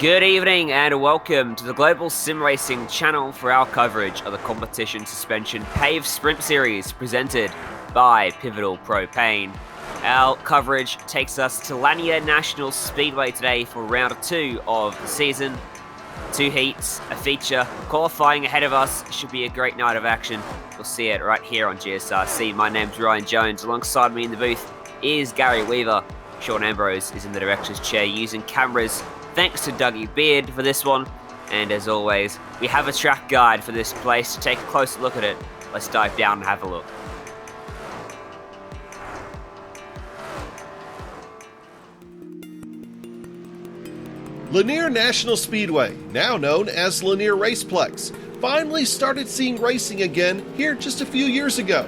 Good evening and welcome to the Global Sim Racing channel for our coverage of the Competition Suspension Paved Sprint Series presented by Pivotal Propane. Our coverage takes us to Lanier National Speedway today for round 2 of the season. 2 heats, a feature, qualifying ahead of us. Should be a great night of action. You'll see it right here on GSRC. My name's Ryan Jones. Alongside me in the booth is Gary Weaver. Sean Ambrose is in the director's chair using cameras. Thanks to Dougie Beard for this one. And as always, we have a track guide for this place to take a closer look at it. Let's dive down and have a look. Lanier National Speedway, now known as Lanier Raceplex, finally started seeing racing again here just a few years ago.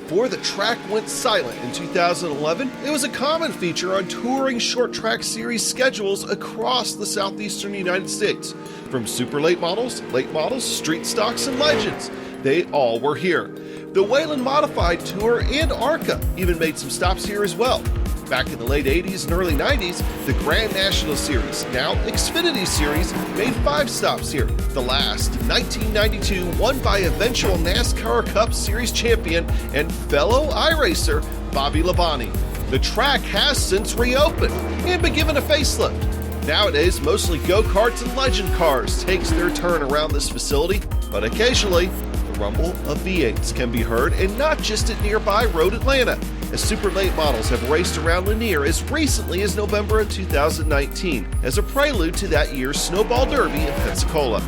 Before the track went silent in 2011, it was a common feature on touring short track series schedules across the southeastern United States. From super late models, street stocks, and legends, they all were here. The Wayland Modified Tour and ARCA even made some stops here as well. Back in the late 80s and early 90s, the Grand National Series, now Xfinity Series, made 5 stops here. The last, 1992, won by eventual NASCAR Cup Series champion and fellow iRacer, Bobby Labonte. The track has since reopened and been given a facelift. Nowadays, mostly go-karts and legend cars takes their turn around this facility, but occasionally, the rumble of V8s can be heard, and not just at nearby Road Atlanta, as super late models have raced around Lanier as recently as November of 2019 as a prelude to that year's Snowball Derby in Pensacola.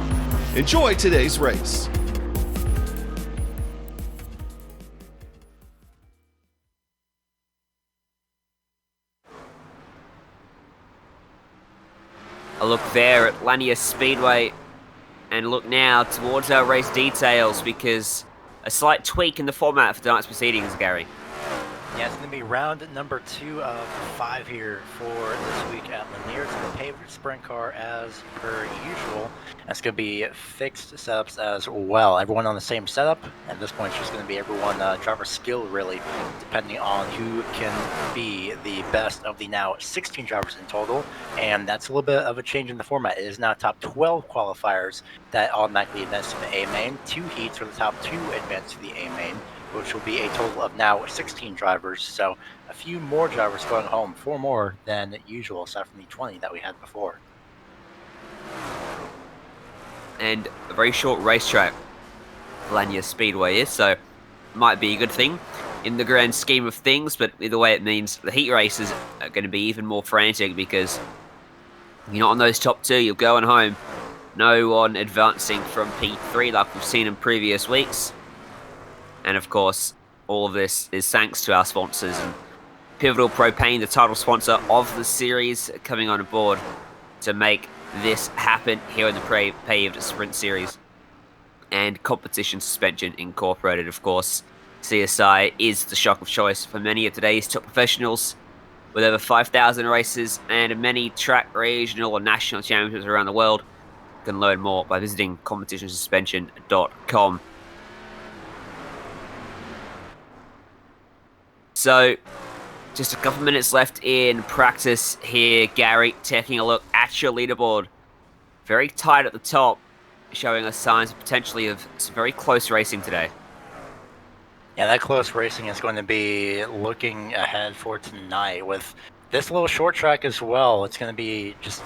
Enjoy today's race. A look there at Lanier Speedway, and look now towards our race details because a slight tweak in the format for tonight's proceedings, Gary. Yeah, it's going to be round number 2 of 5 here for this week at Lanier. It's a paved sprint car as per usual. It's going to be fixed setups as well. Everyone on the same setup. At this point, it's just going to be everyone driver skill, really, depending on who can be the best of the now 16 drivers in total. And that's a little bit of a change in the format. It is now top 12 qualifiers that automatically advance to the A main. 2 heats for the top 2 advance to the A main, which will be a total of now 16 drivers. So a few more drivers going home, 4 more than usual, aside from the 20 that we had before. And a very short racetrack, Lanier Speedway is, so might be a good thing in the grand scheme of things, but either way it means the heat races are going to be even more frantic because you're not on those top 2, you're going home. No one advancing from P3 like we've seen in previous weeks. And of course, all of this is thanks to our sponsors and Pivotal Propane, the title sponsor of the series, coming on board to make this happen here in the Paved Sprint Series. And Competition Suspension Incorporated, of course. CSI is the shock of choice for many of today's top professionals, with over 5,000 races and many track, regional, or national championships around the world. You can learn more by visiting competitionsuspension.com. So, just a couple minutes left in practice here, Gary, taking a look at your leaderboard. Very tight at the top, showing us signs potentially of some very close racing today. Yeah, that close racing is going to be looking ahead for tonight with this little short track as well. It's going to be just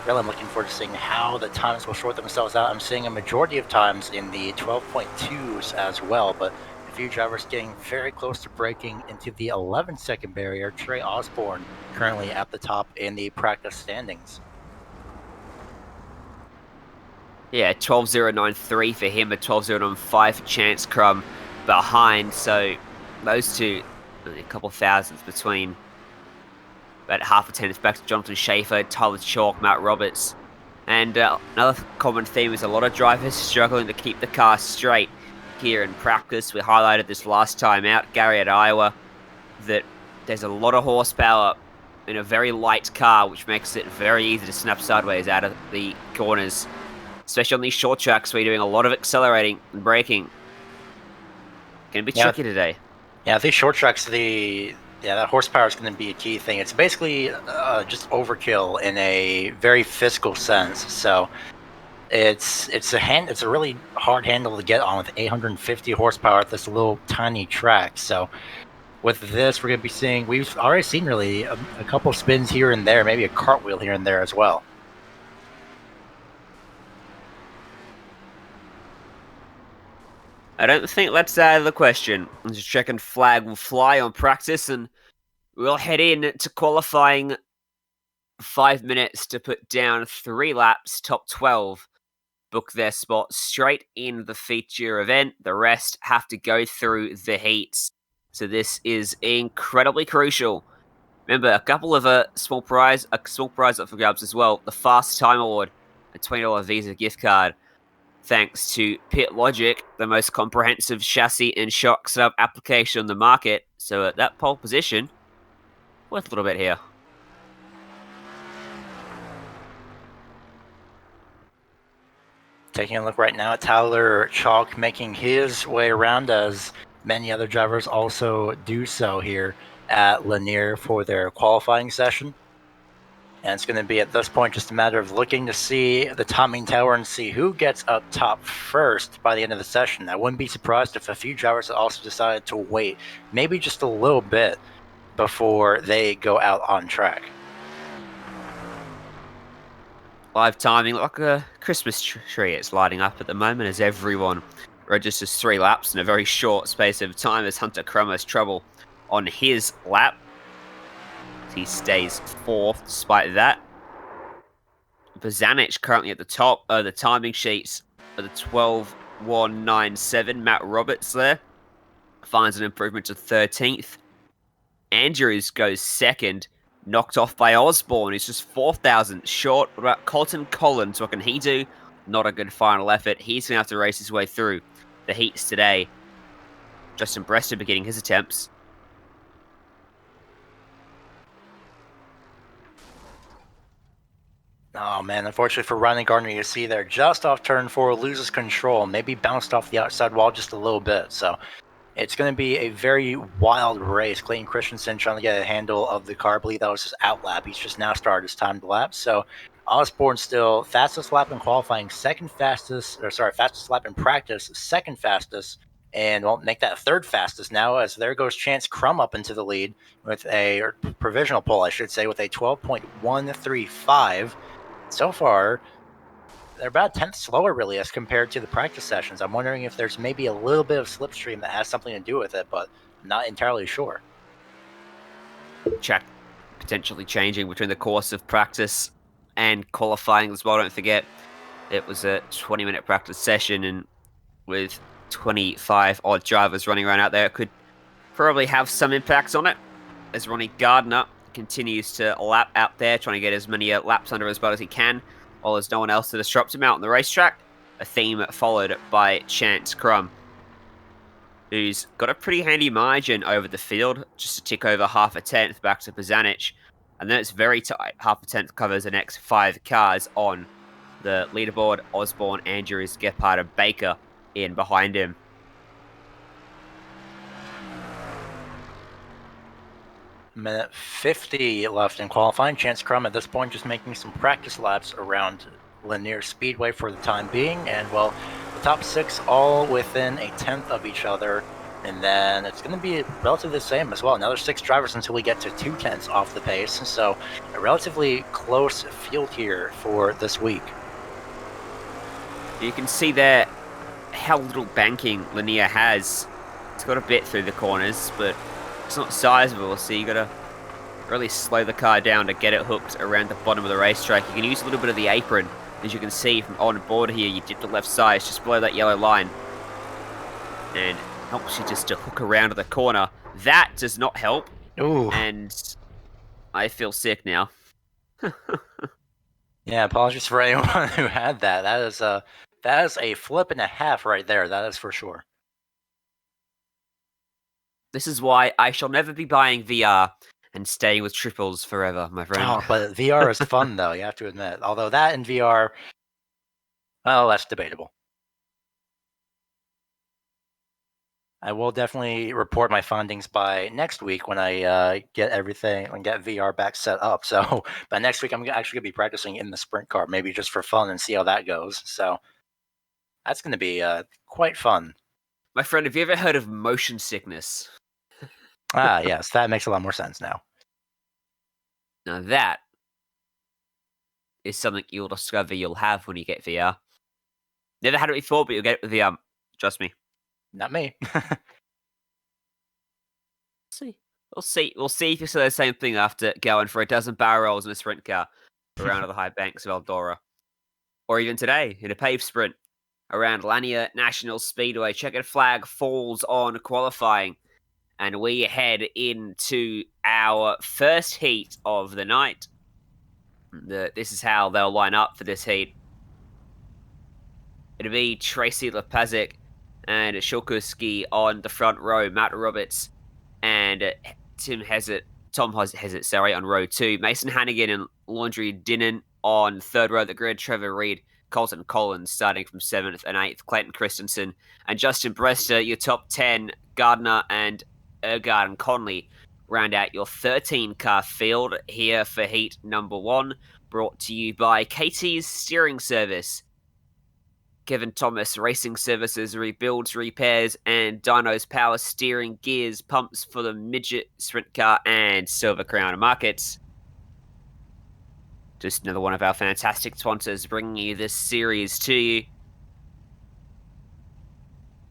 really, I'm looking forward to seeing how the times will sort themselves out. I'm seeing a majority of times in the 12.2s as well, but a few drivers getting very close to breaking into the 11-second barrier. Trey Osborne currently at the top in the practice standings. Yeah, 12.093 for him, a 12.095 for Chance Crum behind. So those two, a couple thousandths between. About half a tenth back to Jonathan Schaefer, Tyler Chalk, Matt Roberts. And another common theme is a lot of drivers struggling to keep the car straight here in practice. We highlighted this last time out, Gary, at Iowa, that there's a lot of horsepower in a very light car, which makes it very easy to snap sideways out of the corners, especially on these short tracks where you're doing a lot of accelerating and braking. Going to be tricky today. Yeah, these short tracks, the Yeah, that horsepower is going to be a key thing. It's basically just overkill in a very physical sense. So it's a really hard handle to get on with 850 horsepower at this little tiny track. So with this, we're going to be seeing, we've already seen really a couple spins here and there, maybe a cartwheel here and there as well. I don't think that's out of the question. The checkered flag will fly on practice, and we'll head in to qualifying 5 minutes to put down 3 laps, top 12. Book their spot straight in the feature event. The rest have to go through the heats. So this is incredibly crucial. Remember, a couple of a small prize up for grabs as well. The Fast Time Award, a $20 Visa gift card, thanks to PitLogic, the most comprehensive chassis and shock setup application on the market. So at that pole position, worth a little bit here. Taking a look right now at Tyler Chalk making his way around, as many other drivers also do so here at Lanier for their qualifying session. And it's going to be at this point just a matter of looking to see the timing tower and see who gets up top first by the end of the session. I wouldn't be surprised if a few drivers also decided to wait maybe just a little bit before they go out on track. Live timing like a Christmas tree. It's lighting up at the moment as everyone registers 3 laps in a very short space of time, as Hunter Crum has trouble on his lap. He stays 4th despite that. Bazanich currently at the top of the timing sheets at the 12.197. Matt Roberts there finds an improvement to 13th. Andrews goes 2nd, knocked off by Osborne, who's just 4,000 short. What about Colton Collins? What can he do? Not a good final effort. He's going to have to race his way through the heats today. Justin Breaston beginning his attempts. Oh man, unfortunately for Ryan Gardner, you see there just off turn 4, loses control, maybe bounced off the outside wall just a little bit. So it's going to be a very wild race. Clayton Christensen trying to get a handle of the car. I believe that was his out lap. He's just now started his timed lap. So Osborne still fastest lap in qualifying, fastest lap in practice, second fastest, and won't make that third fastest now, as there goes Chance Crum up into the lead with a provisional pole, I should say, with a 12.135. So far, they're about a tenth slower, really, as compared to the practice sessions. I'm wondering if there's maybe a little bit of slipstream that has something to do with it, but I'm not entirely sure. Track potentially changing between the course of practice and qualifying as well. Don't forget, it was a 20-minute practice session, and with 25 odd drivers running around out there, it could probably have some impact on it, as Ronnie Gardner continues to lap out there, trying to get as many laps under his belt as he can, while there's no one else to disrupt him out on the racetrack. A theme followed by Chance Crum, who's got a pretty handy margin over the field, just to tick over half a tenth back to Bazanich. And then it's very tight. Half a tenth covers the next 5 cars on the leaderboard. Osborne, Andrews, Gephardt, and Baker in behind him. Minute 50 left in qualifying. Chance Crum at this point just making some practice laps around Lanier Speedway for the time being. And, well, the top 6 all within a tenth of each other. And then it's going to be relatively the same as well. Another 6 drivers until we get to 2 tenths off the pace. So a relatively close field here for this week. You can see there how little banking Lanier has. It's got a bit through the corners, but it's not sizable, so you got to really slow the car down to get it hooked around the bottom of the racetrack. You can use a little bit of the apron, as you can see from on board here. You dip the left side, it's just below that yellow line, and helps you just to hook around the corner. That does not help. Ooh. And I feel sick now. Yeah, apologies for anyone who had that. That is a flip and a half right there. That is for sure. This is why I shall never be buying VR and staying with triples forever, my friend. Oh, but VR is fun, though, you have to admit. Although that in VR, well, that's debatable. I will definitely report my findings by next week when I get everything and get VR back set up. So by next week, I'm actually going to be practicing in the sprint car, maybe just for fun and see how that goes. So that's going to be quite fun. My friend, have you ever heard of motion sickness? Yes, that makes a lot more sense now. Now that is something you'll discover you'll have when you get VR. Never had it before, but you'll get it with VR. Trust me. Not me. See. We'll see. We'll see if you say the same thing after going for a dozen barrel rolls in a sprint car around the high banks of Eldora. Or even today in a paved sprint around Lanier National Speedway. Checkered flag falls on qualifying. And we head into our first heat of the night. This is how they'll line up for this heat. It'll be Tracy Lepazic and Shulkuski on the front row. Matt Roberts and Tom Hezet, on row 2. Mason Hannigan and Laundry Dinnan on third row of the grid. Trevor Reed, Colton Collins starting from 7th and 8th. Clayton Christensen and Justin Brester, your top 10. Gardner and Ergard and Conley round out your 13-car field here for heat number 1, brought to you by KT's Steering Service. Kevin Thomas Racing Services rebuilds, repairs, and Dyno's Power Steering, Gears, Pumps for the Midget Sprint Car and Silver Crown Markets. Just another one of our fantastic sponsors bringing you this series to you.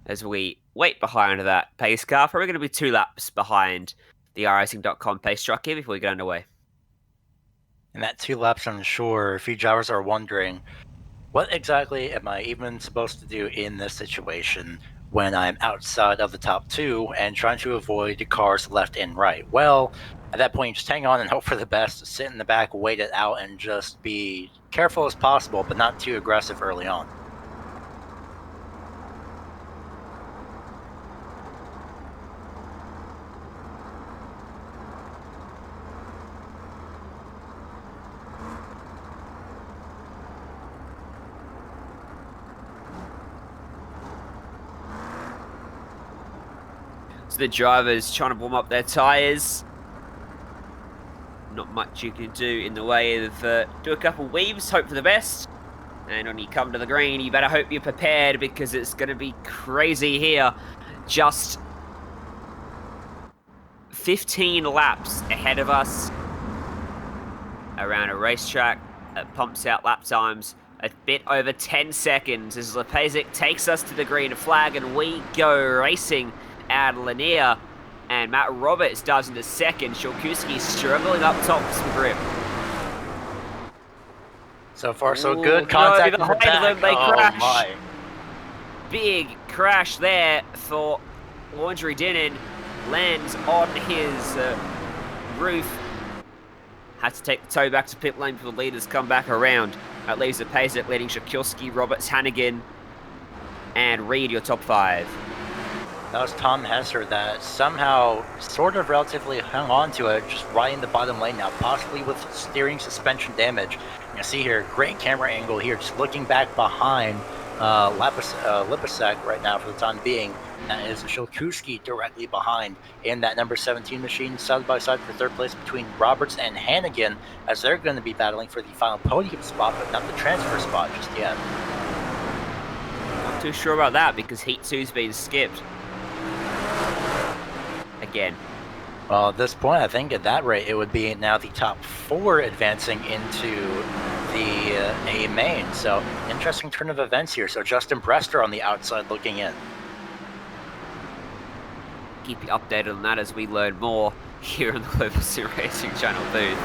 As we wait behind that pace car, probably going to be 2 laps behind the iRacing.com pace truck here before we get underway. And that 2 laps on shore, a few drivers are wondering, what exactly am I even supposed to do in this situation when I'm outside of the top 2 and trying to avoid cars left and right? Well, at that point, just hang on and hope for the best, sit in the back, wait it out, and just be careful as possible, but not too aggressive early on. So the drivers trying to warm up their tyres. Not much you can do in the way of do a couple weaves, hope for the best. And when you come to the green, you better hope you're prepared because it's going to be crazy here. Just 15 laps ahead of us around a racetrack that pumps out lap times a bit over 10 seconds as Lepazic takes us to the green flag and we go racing out of Lanier. And Matt Roberts does in the second. Shulkuski struggling up top for some grip. So far, so good. Contact no, behind them, they crash. My. Big crash there for Laundry Dinnan. Lands on his roof. Had to take the tow back to pit lane before the leaders come back around. That leaves Lepazic leading Shulkuski, Roberts, Hannigan, and Reed, your top 5. That was Tom Hesser that somehow sort of relatively hung on to it, just right in the bottom lane now, possibly with steering suspension damage. You see here, great camera angle here, just looking back behind Lipasek right now for the time being. That is Shulkuski directly behind in that number 17 machine, side by side for third place between Roberts and Hannigan, as they're going to be battling for the final podium spot, but not the transfer spot just yet. Not too sure about that because Heat 2's been skipped. Again. Well, at this point, I think at that rate, it would be now the top 4 advancing into the A main. So, interesting turn of events here. So, Justin Brester on the outside looking in. Keep you updated on that as we learn more here on the Global Sim Racing channel booth.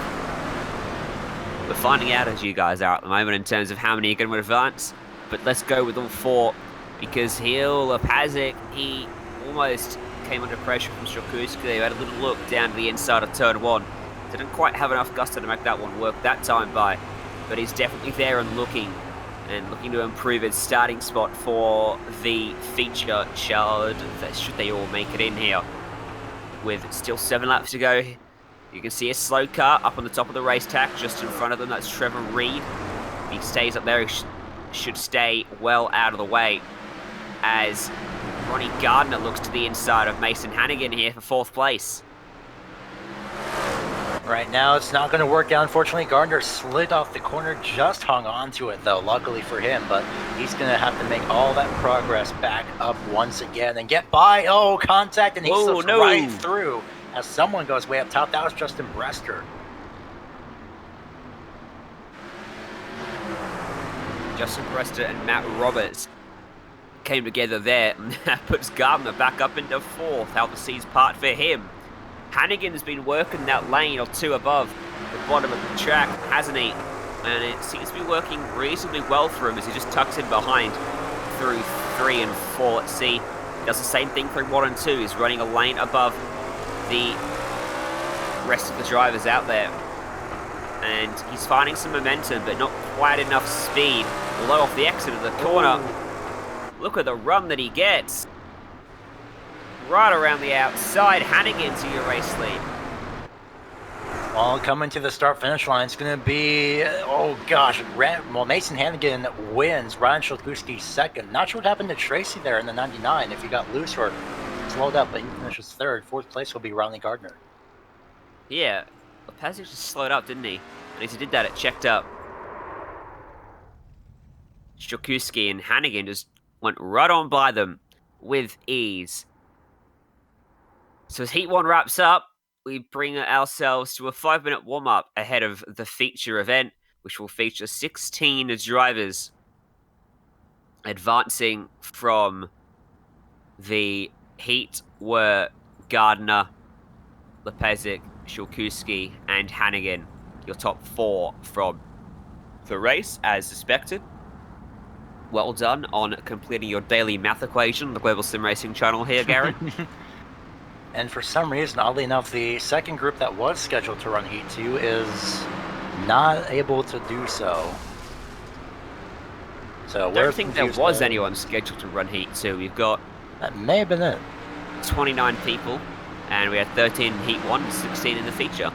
We're finding out as you guys are at the moment in terms of how many are going to advance. But let's go with all 4 because here, Lepazic, he almost came under pressure from Shulkuski. They had a little look down to the inside of turn 1. Didn't quite have enough gusto to make that one work that time by, but he's definitely there and looking to improve his starting spot for the feature should they all make it in here. With still 7 laps to go, you can see a slow car up on the top of the racetrack just in front of them. That's Trevor Reed. If he stays up there, he should stay well out of the way as Ronnie Gardner looks to the inside of Mason Hannigan here for 4th place. Right now, it's not going to work out. Unfortunately, Gardner slid off the corner, just hung on to it, though, luckily for him. But he's going to have to make all that progress back up once again and get by. Oh, contact, and he slips right through as someone goes way up top. That was Justin Brester. Justin Brester and Matt Roberts came together there, and that puts Gardner back up into 4th. How the seas part for him. Hannigan's been working that lane or 2 above the bottom of the track, hasn't he? And it seems to be working reasonably well for him as he just tucks in behind through 3 and 4. Let's see, he does the same thing through 1 and 2. He's running a lane above the rest of the drivers out there. And he's finding some momentum, but not quite enough speed. Low off the exit of the corner. Look at the run that he gets. Right around the outside, Hannigan to your race lead. Well, coming to the start-finish line, it's going to be, oh gosh, well, Mason Hannigan wins, Ryan Shulkuski 2nd. Not sure what happened to Tracy there in the 99, if he got loose or slowed up, but he finishes 3rd. 4th place will be Ronnie Gardner. Yeah, Lopez just slowed up, didn't he? At least he did that, it checked up. Shulkuski and Hannigan just went right on by them with ease. So as Heat 1 wraps up, we bring ourselves to a 5-minute warm-up ahead of the feature event, which will feature 16 drivers advancing from the Heat were Gardner, Lepezic, Shulkuski, and Hannigan. Your top 4 from the race, as suspected. Well done on completing your daily math equation on the Global Sim Racing channel here, Garrett. And for some reason, oddly enough, the second group that was scheduled to run Heat 2 is not able to do so. So I don't think there was anyone scheduled to run Heat 2. We've got... That may have been it. 29 people, and we had 13 in Heat 1, 16 in the feature.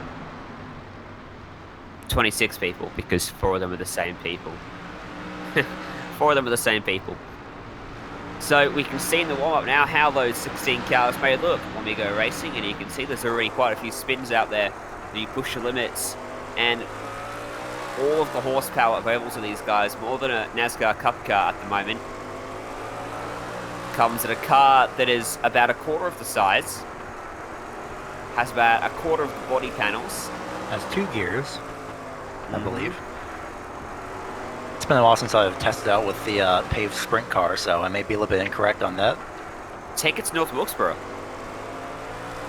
26 people, because 4 of them are the same people. 4 of them are the same people. So we can see in the warm-up now how those 16 cars may look when we go racing, and you can see there's already quite a few spins out there that you push the limits, and all of the horsepower available to these guys, more than a NASCAR Cup car at the moment, comes at a car that is about a quarter of the size, has about a quarter of the body panels, has 2 gears, I believe. It's been a while since I've tested out with the Paved sprint car, so I may be a little bit incorrect on that. Take it to North Wilkesboro.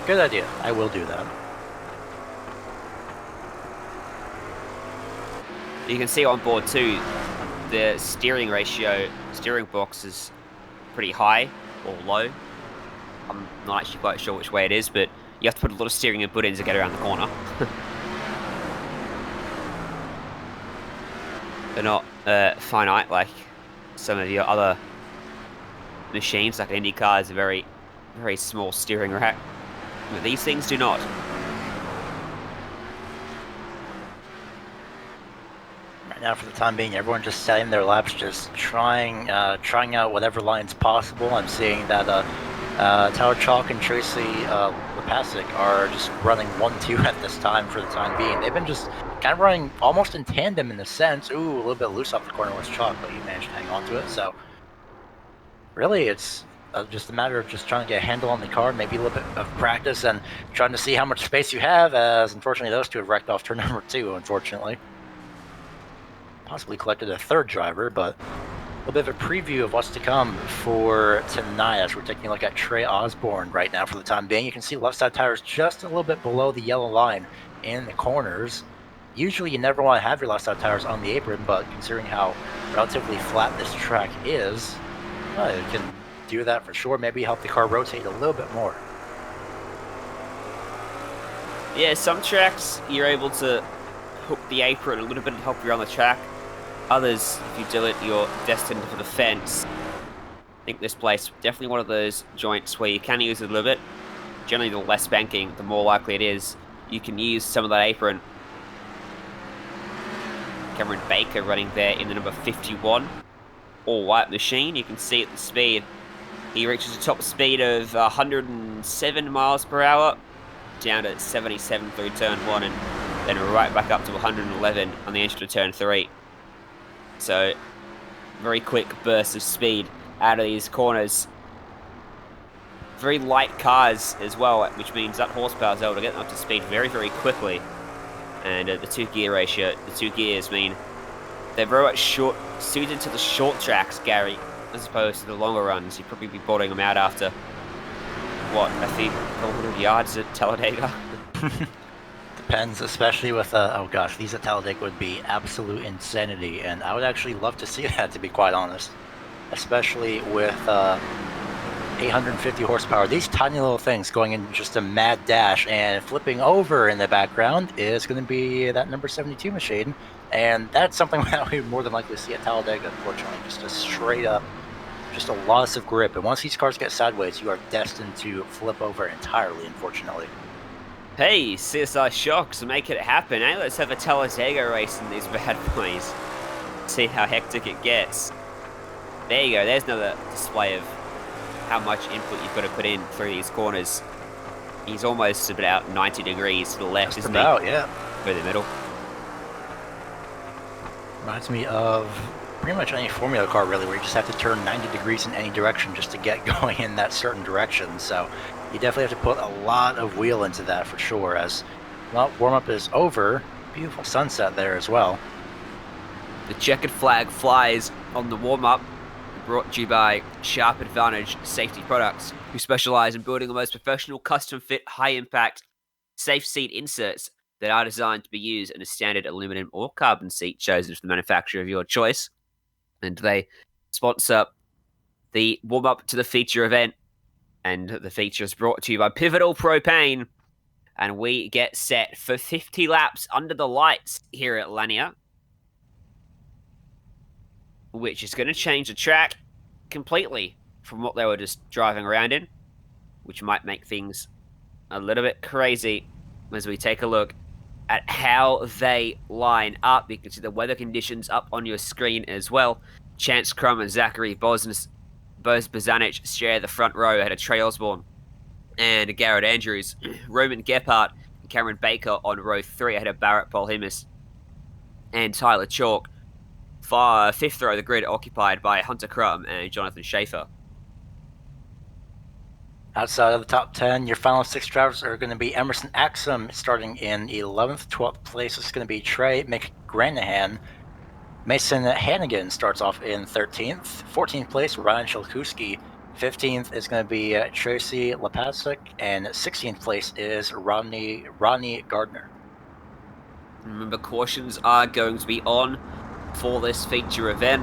Good idea. I will do that. You can see on board too, the steering box is pretty high or low. I'm not actually quite sure which way it is, but you have to put a lot of steering input in to get around the corner. They're not finite like some of your other machines, like an Indy car is a very, very small steering rack. But these things do not. Right now, for the time being, everyone just setting their laps, just trying out whatever lines possible. I'm seeing that Tyler Chalk and Tracy Lepasic are just running 1-2 at this time for the time being. They've been just kind of running almost in tandem in a sense. Ooh, a little bit loose off the corner was Chalk, but he managed to hang on to it. So really, it's just a matter of just trying to get a handle on the car, maybe a little bit of practice, and trying to see how much space you have, as unfortunately those two have wrecked off turn number 2, unfortunately. Possibly collected a 3rd driver, but a little bit of a preview of what's to come for tonight as we're taking a look at Trey Osborne right now for the time being. You can see left side tires just a little bit below the yellow line in the corners. Usually you never want to have your left side tires on the apron, but considering how relatively flat this track is, you can do that for sure. Maybe help the car rotate a little bit more. Yeah, some tracks you're able to hook the apron a little bit to help you around the track. Others, if you do it, you're destined for the fence. I think this place, definitely one of those joints where you can use it a little bit. Generally, the less banking, the more likely it is you can use some of that apron. Cameron Baker running there in the number 51 all-white machine. You can see at the speed He reaches a top speed of 107 miles per hour, down to 77 through turn 1, and then right back up to 111 on the entry to turn 3. So, very quick burst of speed out of these corners. Very light cars as well, which means that horsepower is able to get them up to speed very, very quickly. And the 2-gear ratio, the 2 gears mean they're very much suited to the short tracks, Gary, as opposed to the longer runs. You'd probably be boarding them out after, what, I think, 100 yards at Talladega? Depends, especially with, oh gosh, these at Talladega would be absolute insanity, and I would actually love to see that, to be quite honest. Especially with 850 horsepower. These tiny little things going in just a mad dash, and flipping over in the background is going to be that number 72 machine, and that's something that we would more than likely see at Talladega, unfortunately. Just a straight up, just a loss of grip, and once these cars get sideways, you are destined to flip over entirely, unfortunately. Hey, CSI Shocks, make it happen, eh? Let's have a Talladega race in these bad boys. See how hectic it gets. There you go, there's another display of how much input you've got to put in through these corners. He's almost about 90 degrees to the left, isn't he? Yeah. Through the middle. Reminds me of pretty much any Formula car, really, where you just have to turn 90 degrees in any direction just to get going in that certain direction. So you definitely have to put a lot of wheel into that for sure. As, well, warm-up is over. Beautiful sunset there as well. The checkered flag flies on the warm-up, brought to you by Sharp Advantage Safety Products, who specialize in building the most professional, custom-fit, high-impact, safe seat inserts that are designed to be used in a standard aluminum or carbon seat chosen from the manufacturer of your choice. And they sponsor the warm-up to the feature event, and the feature is brought to you by Pivotal Propane, and we get set for 50 laps under the lights here at Lanier, which is going to change the track completely from what they were just driving around in, which might make things a little bit crazy as we take a look at how they line up. You can see the weather conditions up on your screen as well. Chance Crum and Zachary Bozanich share the front row ahead of Trey Osborne and Garrett Andrews. Roman Gephardt and Cameron Baker on row 3 ahead of Barrett Polhimus and Tyler Chalk. Fifth row of the grid occupied by Hunter Crum and Jonathan Schaefer. Outside of the top 10, your final 6 drivers are going to be Emerson Axum starting in 11th. 12th place is going to be Trey McGranahan. Mason Hannigan starts off in 13th. 14th place, Ryan Shalkuski. 15th is going to be Tracy Lepasek. And 16th place is Ronnie Gardner. Remember, cautions are going to be on for this feature event,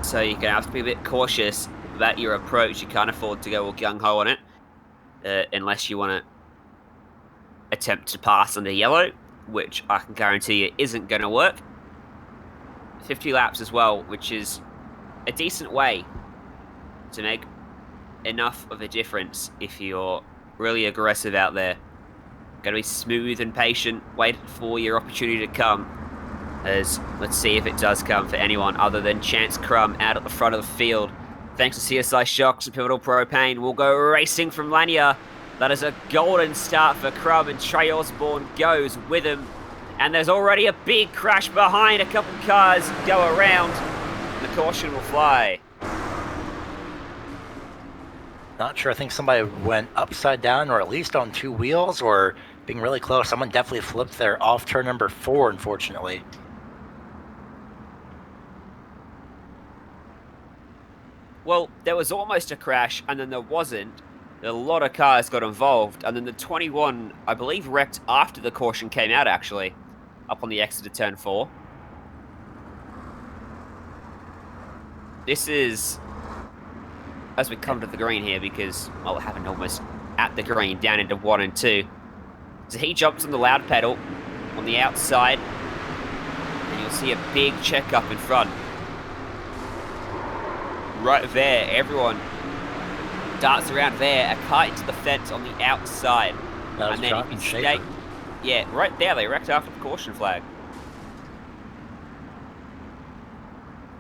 so you're going to have to be a bit cautious about your approach. You can't afford to go all gung-ho on it, unless you want to attempt to pass under yellow, which I can guarantee you isn't going to work. 50 laps as well, which is a decent way to make enough of a difference if you're really aggressive out there. Got to be smooth and patient, wait for your opportunity to come. As let's see if it does come for anyone other than Chance Crum out at the front of the field. Thanks to CSI Shocks and Pivotal Propane, we'll go racing from Lanier. That is a golden start for Crum, and Trey Osborne goes with him. And there's already a big crash behind. A couple cars go around. And the caution will fly. Not sure. I think somebody went upside down, or at least on 2 wheels, or being really close. Someone definitely flipped there off turn number 4, unfortunately. Well, there was almost a crash, and then there wasn't. A lot of cars got involved, and then the 21, I believe, wrecked after the caution came out, actually, up on the exit of turn 4. This is, as we come to the green here, because, well, it happened almost at the green, down into 1 and 2. So he jumps on the loud pedal on the outside, and you'll see a big check up in front. Right there, everyone darts around there, a car into the fence on the outside. That was and then Jonathan Schaefer. Yeah, right there, they wrecked after the caution flag.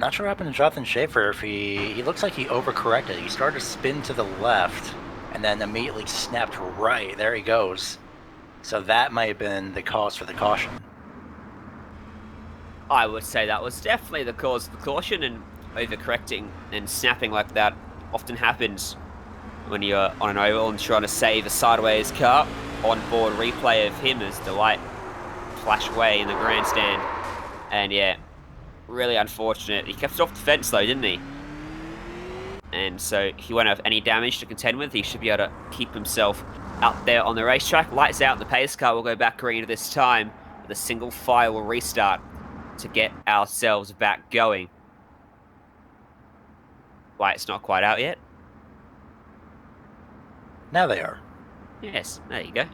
Not sure what happened to Jonathan Schaefer. If he looks like he overcorrected. He started to spin to the left and then immediately snapped right. There he goes. So that might have been the cause for the caution. I would say that was definitely the cause of the caution, and overcorrecting and snapping like that often happens when you're on an oval and trying to save a sideways car. On-board replay of him as the light flashed away in the grandstand. And yeah, really unfortunate. He kept it off the fence though, didn't he? And so he won't have any damage to contend with. He should be able to keep himself out there on the racetrack. Lights out, and the pace car will go back green at this time with a single file restart to get ourselves back going. Light's not quite out yet. Now they are. Yes, there you go.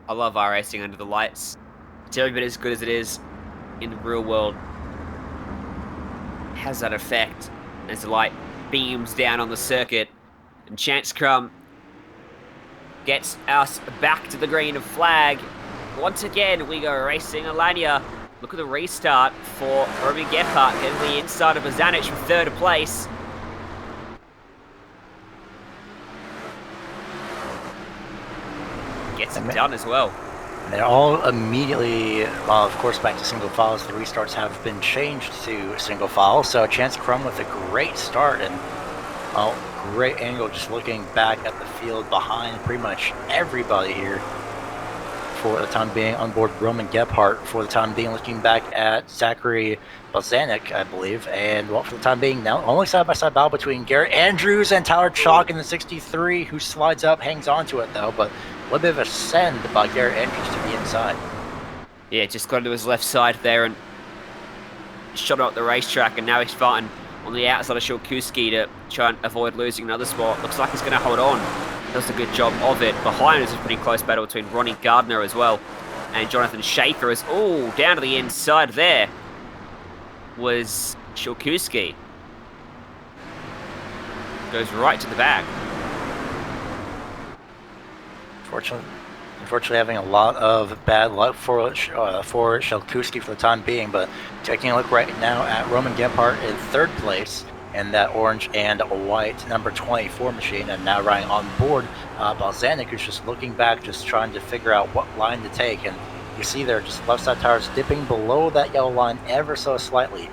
I love iRacing under the lights. It's every bit as good as it is in the real world. It has that effect as the light beams down on the circuit. And Chance Crumb gets us back to the green of flag. Once again, we go racing a Lanier. Look at the restart for Roman Gephardt getting the inside of Bozanic for third place. Gets it done as well. And they're all immediately, well, of course, back to single files. The restarts have been changed to single file. So Chance Crumb with a great start and great angle, just looking back at the field behind pretty much everybody here for the time being. On board Roman Gephardt for the time being, looking back at Zachary Bozanic, I believe. And well, for the time being, now only side-by-side battle between Garrett Andrews and Tyler Chalk in the 63, who slides up, hangs onto it though, but a little bit of a send by Garrett Andrews to the inside. Yeah, just got to his left side there and shot up the racetrack, and now he's fighting on the outside of Shilkowski to try and avoid losing another spot. Looks like he's going to hold on. Does a good job of it. Behind is a pretty close battle between Ronnie Gardner as well and Jonathan Schaefer. Is down to the inside there was Shilkowski. Goes right to the back. Unfortunately, having a lot of bad luck for Shilkowski for the time being, but taking a look right now at Roman Gephardt in third place in that orange and white number 24 machine, and now riding on board Bozanic, who's just looking back, just trying to figure out what line to take. And you see there, just left side tires dipping below that yellow line ever so slightly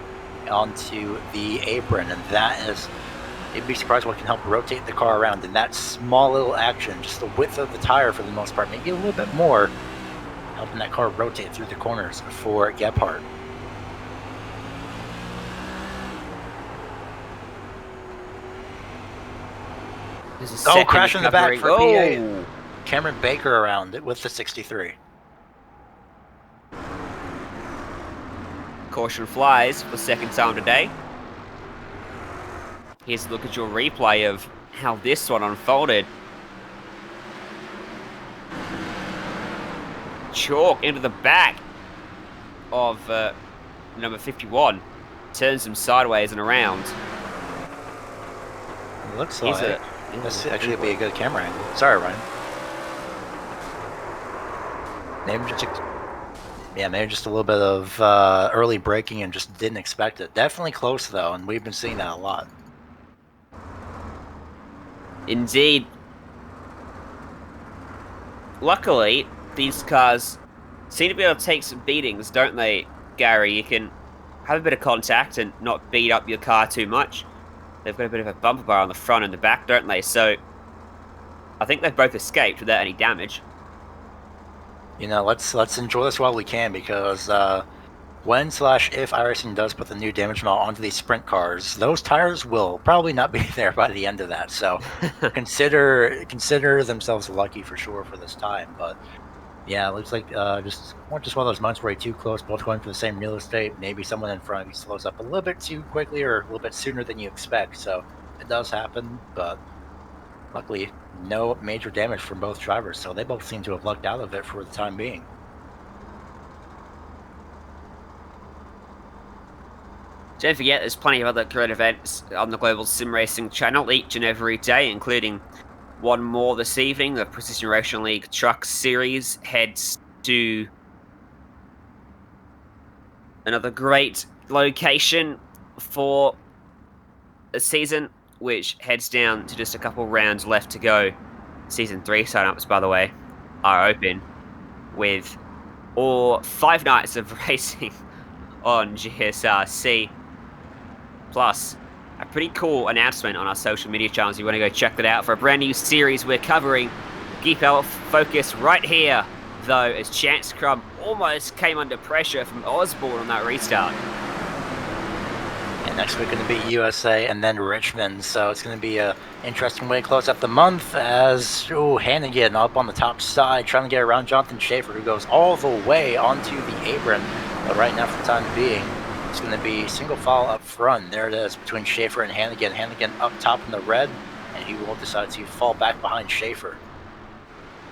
onto the apron, and that is, you'd be surprised what can help rotate the car around in that small little action. Just the width of the tire for the most part, maybe a little bit more, helping that car rotate through the corners for Gephardt. Crash in the back for PA. Cameron Baker around it with the 63. Caution flies for the second time today. Here's a look at your replay of how this one unfolded. Chalk into the back of number 51. Turns him sideways and around. It looks like this actually be a good camera angle. Sorry, Ryan. Maybe just a little bit of early braking and just didn't expect it. Definitely close though, and we've been seeing that a lot. Indeed. Luckily, these cars seem to be able to take some beatings, don't they, Gary? You can have a bit of contact and not beat up your car too much. They've got a bit of a bumper bar on the front and the back, don't they? So I think they've both escaped without any damage. You know, let's enjoy this while we can, because when/if iRacing does put the new damage model onto these sprint cars, those tires will probably not be there by the end of that. So consider themselves lucky for sure for this time. But yeah, it looks like just one of those months where you're too close, both going for the same real estate. Maybe someone in front of you slows up a little bit too quickly or a little bit sooner than you expect. So it does happen, but luckily no major damage from both drivers. So they both seem to have lucked out of it for the time being. Don't forget, there's plenty of other current events on the Global Sim Racing channel each and every day, including one more this evening. The Precision Racing League Truck Series heads to another great location for the season, which heads down to just a couple rounds left to go. Season 3 sign-ups, by the way, are open with all 5 nights of racing on GSRC. Plus, a pretty cool announcement on our social media channels. You want to go check that out for a brand new series we're covering. Keep our focus right here, though, as Chance Crum almost came under pressure from Osborne on that restart. And next week going to be USA and then Richmond, so it's going to be an interesting way to close out the month as Hannigan up on the top side trying to get around Jonathan Schaefer, who goes all the way onto the apron. But right now, for the time being, it's going to be single file up front. There it is between Schaefer and Hannigan. Hannigan up top in the red, and he will decide to fall back behind Schaefer.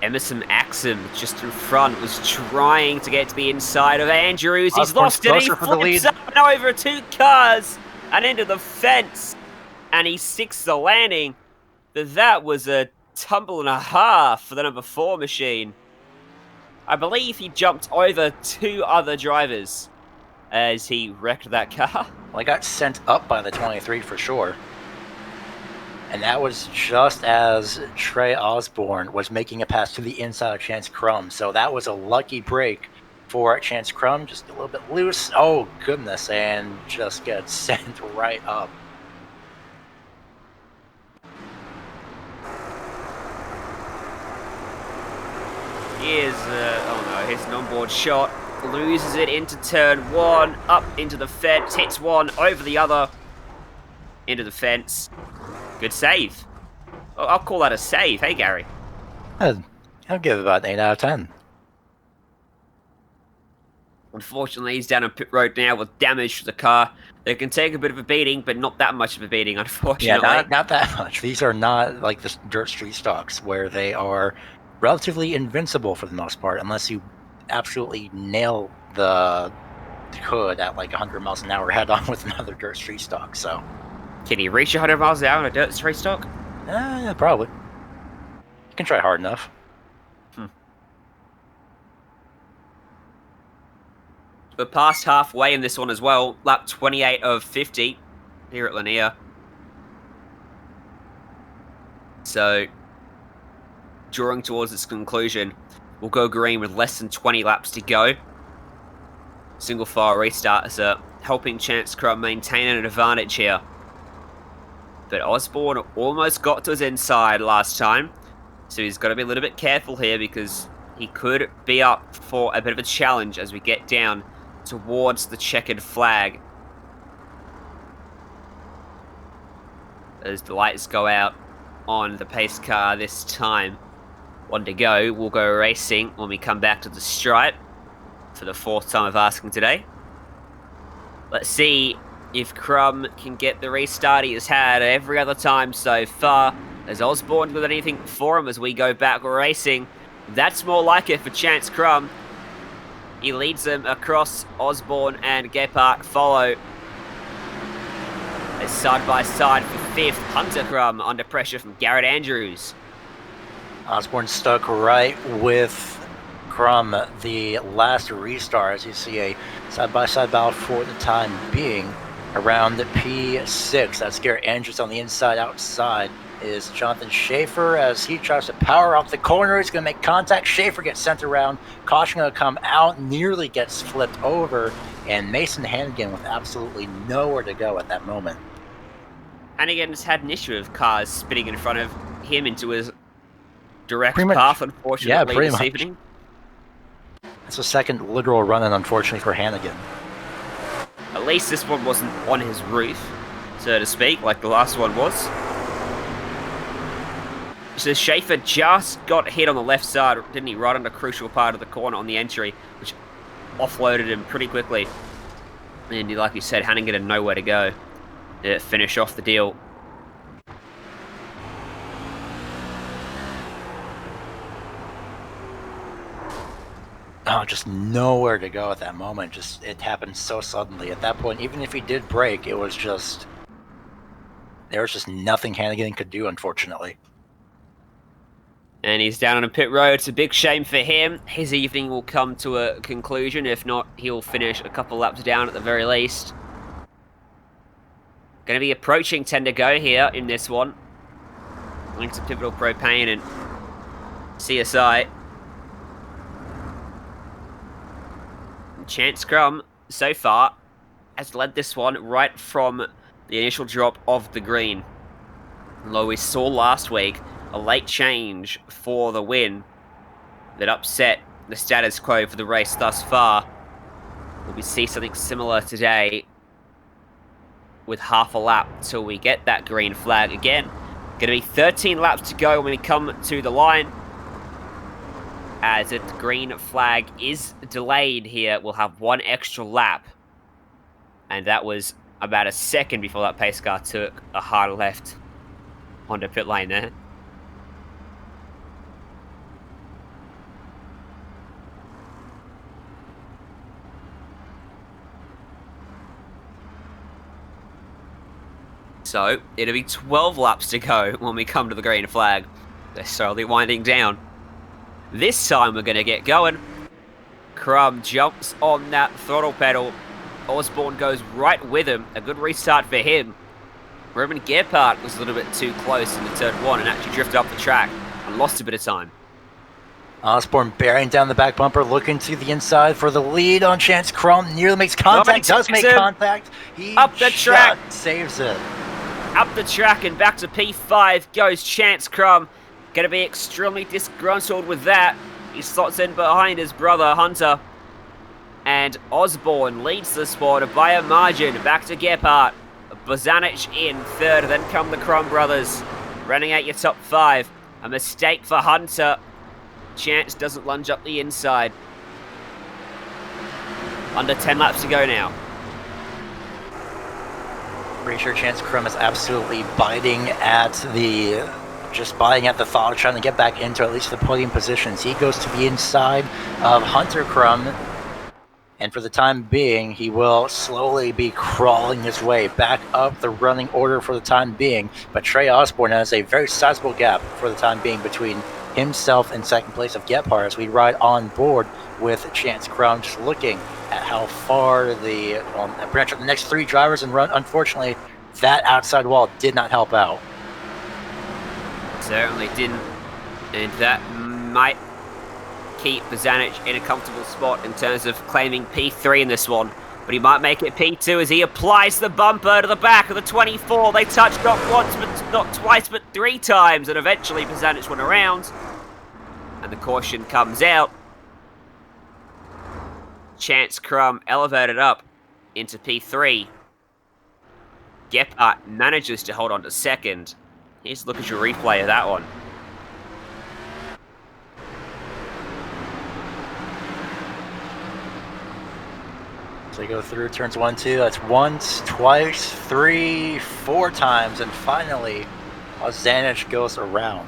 Emerson Axum just in front was trying to get to the inside of Andrews. He's lost it. He flips up and over 2 cars and into the fence, and he sticks the landing. But that was a tumble and a half for the number 4 machine. I believe he jumped over 2 other drivers as he wrecked that car. Well, he got sent up by the 23 for sure. And that was just as Trey Osborne was making a pass to the inside of Chance Crum. So that was a lucky break for Chance Crum, just a little bit loose. Oh, goodness, and just gets sent right up. Here's an onboard shot. Loses it into turn 1, up into the fence, hits one over the other, into the fence. Good save. Oh, I'll call that a save. Hey, Gary. I'll give it about an 8 out of 10. Unfortunately, he's down on pit road now with damage to the car. They can take a bit of a beating, but not that much of a beating, unfortunately. Yeah, not that much. These are not like the dirt street stocks where they are relatively invincible for the most part, unless you absolutely nail the hood at like 100 miles an hour head on with another dirt street stock. So, can he reach 100 miles an hour on a dirt street stock? Yeah, probably. You can try hard enough. We're past halfway in this one as well. Lap 28 of 50 here at Lanier. So, drawing towards its conclusion, we'll go green with less than 20 laps to go. Single file restarters are helping Chance Crum maintain an advantage here. But Osborne almost got to his inside last time, so he's got to be a little bit careful here because he could be up for a bit of a challenge as we get down towards the checkered flag. As the lights go out on the pace car this time. 1 to go. We'll go racing when we come back to the stripe for the 4th time of asking today. Let's see if Crum can get the restart he has had every other time so far. Has Osborne got anything for him as we go back racing? That's more like it for Chance Crum. He leads them across. Osborne and Gephardt follow. They're side by side for 5th. Hunter Crum under pressure from Garrett Andrews. Osborne stuck right with Crum the last restart, as you see a side-by-side battle for the time being around the P6. That's Garrett Andrews on the inside. Outside is Jonathan Schaefer as he tries to power off the corner. He's going to make contact. Schaefer gets sent around. Caution going to come out. Nearly gets flipped over. And Mason Hannigan with absolutely nowhere to go at that moment. Hannigan has had an issue of cars spinning in front of him into his direct path, unfortunately, this evening. It's a second literal run-in, unfortunately, for Hannigan. At least this one wasn't on his roof, so to speak, like the last one was. So Schaefer just got hit on the left side, didn't he? Right on the crucial part of the corner on the entry, which offloaded him pretty quickly. And like you said, Hannigan had nowhere to go to finish off the deal. Oh, just nowhere to go at that moment. It happened so suddenly. At that point, even if he did break, there was just nothing Hannigan could do, unfortunately. And he's down on a pit road. It's a big shame for him. His evening will come to a conclusion. If not, he'll finish a couple laps down at the very least. Going to be approaching 10 to go here in this one. Links to Pivotal Propane and CSI. Chance Crum, so far, has led this one right from the initial drop of the green. Although we saw last week a late change for the win that upset the status quo for the race thus far. Will we see something similar today with half a lap till we get that green flag again? Going to be 13 laps to go when we come to the line. As the green flag is delayed here, we'll have one extra lap. And that was about a second before that pace car took a hard left onto pit lane there. So, it'll be 12 laps to go when we come to the green flag. They're slowly winding down. This time we're going to get going. Crum jumps on that throttle pedal. Osborne goes right with him. A good restart for him. Ruben Gephardt was a little bit too close in the turn one and actually drifted up the track and lost a bit of time. Osborne bearing down the back bumper, looking to the inside for the lead on Chance Crum. Nearly makes contact, does make contact. He up the track, saves it. Up the track and back to P5 goes Chance Crum. Going to be extremely disgruntled with that. He slots in behind his brother Hunter. And Osborne leads the sport by a margin. Back to Gephardt. Bozanic in third. Then come the Crum brothers. Running out your top five. A mistake for Hunter. Chance doesn't lunge up the inside. Under 10 laps to go now. Pretty sure Chance Crum is absolutely biting at the thought, trying to get back into at least the podium positions. He goes to the inside of Hunter Crum, and for the time being, he will slowly be crawling his way back up the running order for the time being. But Trey Osborne has a very sizable gap for the time being between himself and second place of Gephardt as we ride on board with Chance Crum, just looking at how far the branch of the next three drivers and run. Unfortunately, that outside wall did not help out. Certainly didn't, and that might keep Bozanic in a comfortable spot in terms of claiming P3 in this one, but he might make it P2 as he applies the bumper to the back of the 24. They touched not once, but not twice, but three times, and eventually Bozanic went around, and the caution comes out. Chance Crum elevated up into P3. Gephardt manages to hold on to second. Here's a look at your replay of that one. So you go through turns 1, 2. That's once, twice, 3, 4 times, and finally, Bozanic goes around.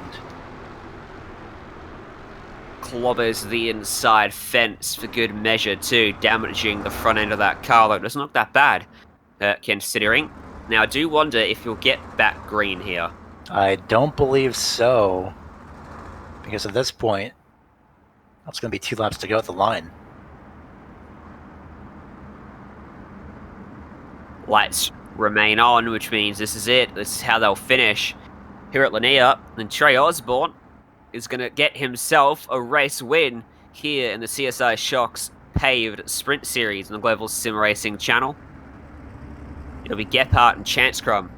Clobbers the inside fence for good measure too, damaging the front end of that car, though it doesn't look that bad, considering. Now I do wonder if you'll get back green here. I don't believe so, because at this point, that's going to be 2 laps to go at the line. Lights remain on, which means this is it. This is how they'll finish here at Lanier. And Trey Osborne is going to get himself a race win here in the CSI Shocks Paved Sprint Series on the Global Sim Racing channel. It'll be Gephardt and Chance Crum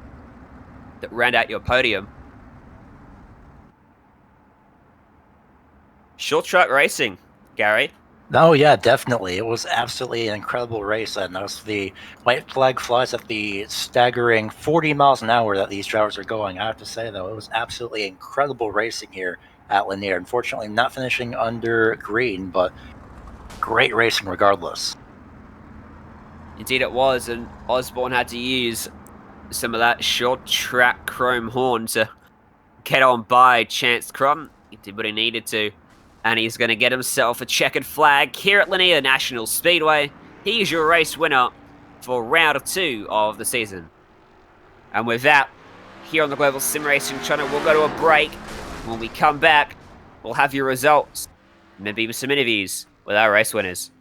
that round out your podium. Short track racing, Gary. Oh yeah, definitely. It was absolutely an incredible race, and that was the white flag flies at the staggering 40 miles an hour that these drivers are going. I have to say, though, it was absolutely incredible racing here at Lanier. Unfortunately, not finishing under green, but great racing regardless. Indeed it was, and Osborne had to use some of that short track chrome horn to get on by Chance Crum. He did what he needed to. And he's going to get himself a checkered flag here at Lanier National Speedway. He's your race winner for round 2 of the season. And with that, here on the Global Sim Racing channel, we'll go to a break. When we come back, we'll have your results, maybe even some interviews with our race winners.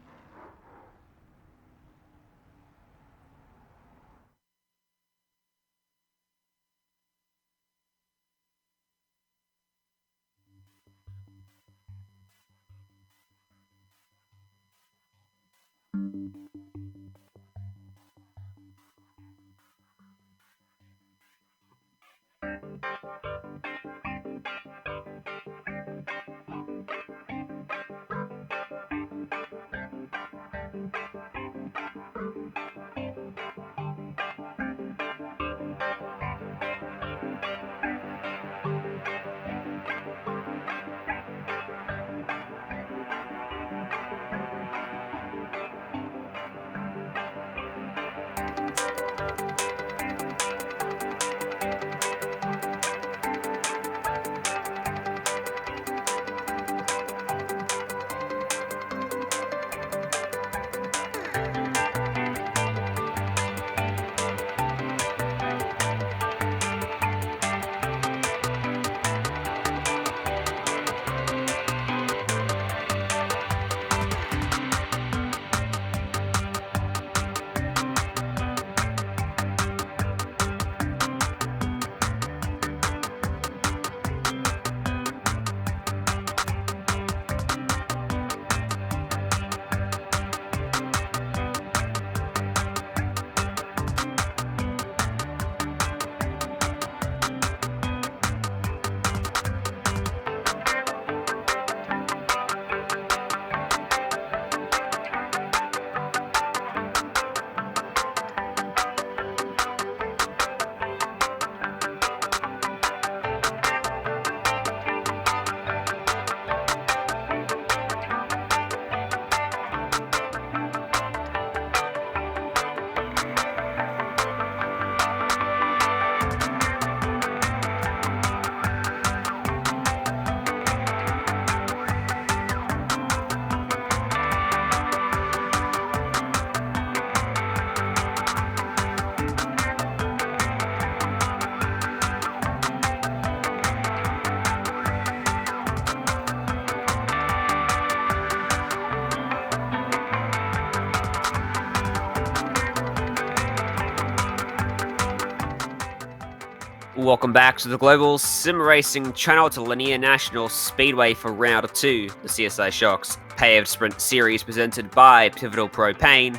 Welcome back to the Global Sim Racing channel to Lanier National Speedway for Round 2, the CSI Shocks Paved Sprint Series presented by Pivotal Propane.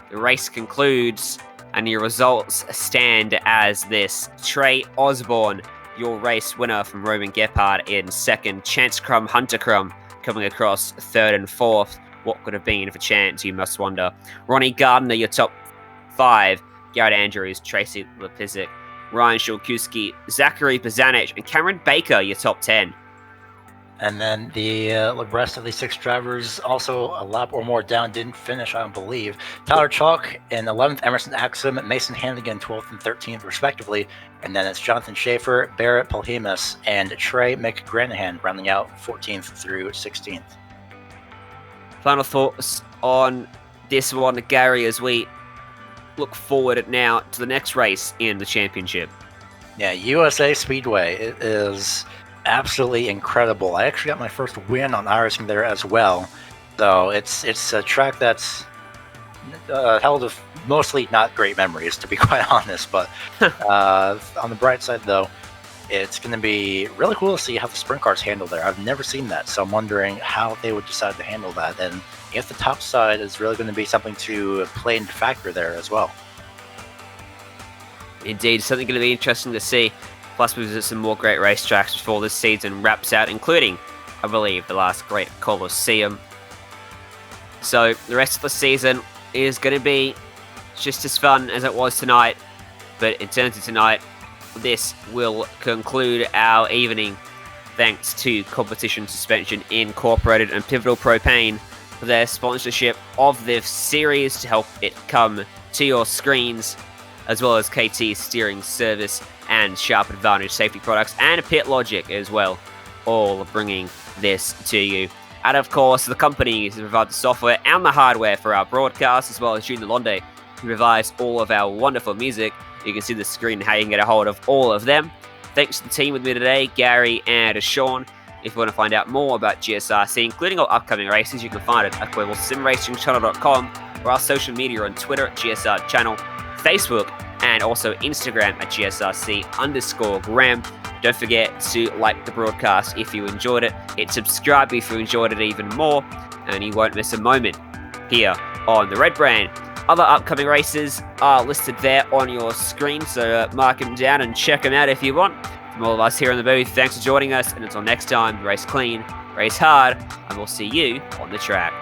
The race concludes, and your results stand as this. Trey Osborne, your race winner from Roman Gephardt in second. Chance Crum, Hunter Crum coming across third and fourth. What could have been for Chance, you must wonder. Ronnie Gardner, your top 5. Garrett Andrews, Tracy Lepizic, Ryan Shulkuski, Zachary Bazanich, and Cameron Baker, your top 10. And then the rest of the 6 drivers, also a lap or more down, didn't finish, I don't believe. Tyler Chalk in 11th, Emerson Axum, Mason Hannigan 12th and 13th, respectively. And then it's Jonathan Schaefer, Barrett Polhemus, and Trey McGranahan rounding out 14th through 16th. Final thoughts on this one, Gary, as we look forward now to the next race in the championship. Yeah, USA Speedway. It is absolutely incredible. I actually got my first win on iRacing there as well. So it's a track that's held of mostly not great memories, to be quite honest. But on the bright side, though, it's going to be really cool to see how the sprint cars handle there. I've never seen that, so I'm wondering how they would decide to handle that, and if the top side is really going to be something to play into factor there as well. Indeed, something going to be interesting to see. Plus, we visit some more great racetracks before this season wraps out, including, I believe, the last great Coliseum. So, the rest of the season is going to be just as fun as it was tonight, but in terms of tonight, this will conclude our evening. Thanks to Competition Suspension Incorporated and Pivotal Propane for their sponsorship of this series to help it come to your screens, as well as KT Steering Service and Sharp Advantage Safety Products and PitLogic as well, all bringing this to you. And of course, the companies that provide the software and the hardware for our broadcast, as well as Junior Londe, who provides all of our wonderful music. You can see the screen how you can get a hold of all of them. Thanks to the team with me today, Gary and Sean. If you want to find out more about GSRC, including our upcoming races, you can find it at globalsimracingchannel.com or our social media on Twitter at GSR Channel, Facebook, and also Instagram at GSRC_Graham. Don't forget to like the broadcast if you enjoyed it. Hit subscribe if you enjoyed it even more, and you won't miss a moment here on the Red Brand. Other upcoming races are listed there on your screen, so mark them down and check them out if you want. From all of us here in the booth, thanks for joining us, and until next time, race clean, race hard, and we'll see you on the track.